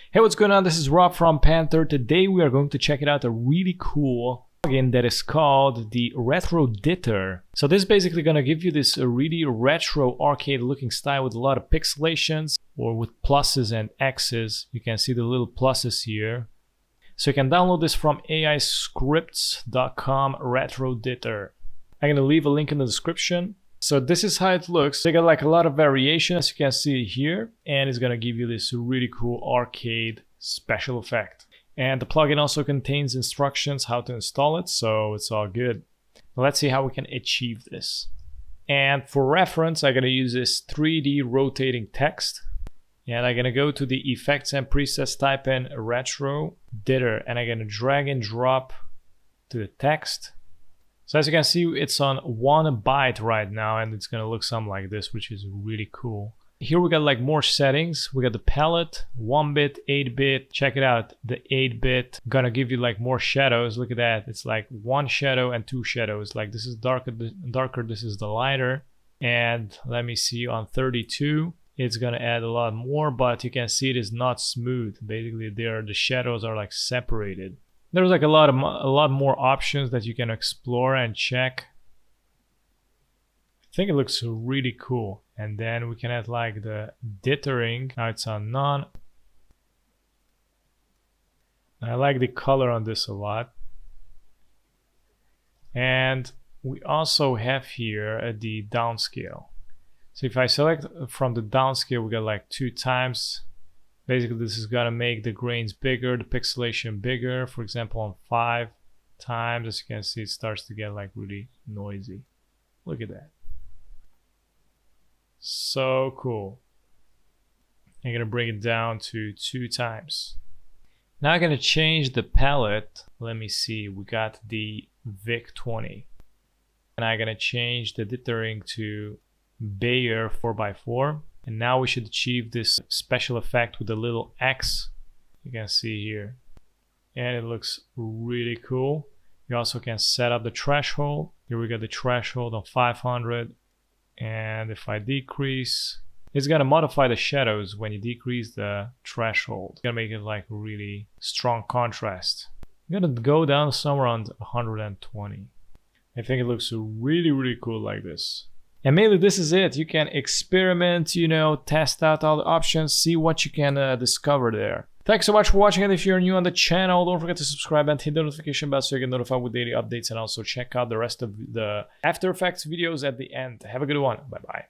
Hey, what's going on? This is Rob from Panther. Today we are going to check it out, a really cool plugin that is called the RetroDitter. So this is basically going to give you this really retro arcade looking style with a lot of pixelations, or with pluses and X's. You can see the little pluses here. So you can download this from AEScripts.com, RetroDitter. I'm going to leave a link in the description. So this is how it looks. They got like a lot of variation, as you can see here, and it's gonna give you this really cool arcade special effect. And the plugin also contains instructions how to install it, so it's all good. Let's see how we can achieve this. And for reference, I'm gonna use this 3D rotating text, and I'm gonna go to the effects and presets, type in RetroDitter, and I'm gonna drag and drop to the text. So as you can see, it's on 1 byte right now, and it's gonna look something like this, which is really cool. Here we got like more settings. We got the palette, 1-bit, 8-bit. Check it out, the 8-bit gonna give you like more shadows. Look at that, it's like 1 shadow and 2 shadows. Like this is darker, this is the lighter. And let me see, on 32, it's gonna add a lot more, but you can see it is not smooth. Basically, the shadows are like separated. There's like a lot more options that you can explore and check. I think it looks really cool. And then we can add like the dithering. Now it's on none. I like the color on this a lot. And we also have here the downscale. So if I select from the downscale, we got like 2 times. Basically, this is gonna make the grains bigger, the pixelation bigger. For example, on 5 times, as you can see, it starts to get like really noisy. Look at that. So cool. I'm gonna bring it down to 2 times. Now I'm gonna change the palette. Let me see, we got the VIC-20. And I'm gonna change the dithering to Bayer 4x4. And now we should achieve this special effect with the little X. You can see here. And it looks really cool. You also can set up the threshold. Here we got the threshold on 500. And if I decrease, it's gonna modify the shadows when you decrease the threshold. It's gonna make it like really strong contrast. I'm gonna go down somewhere around 120. I think it looks really cool like this. And mainly this is it. You can experiment, test out all the options, see what you can discover there. Thanks so much for watching, and if you're new on the channel, don't forget to subscribe and hit the notification bell so you get notified with daily updates, and also check out the rest of the After Effects videos at the end. Have a good one. Bye bye.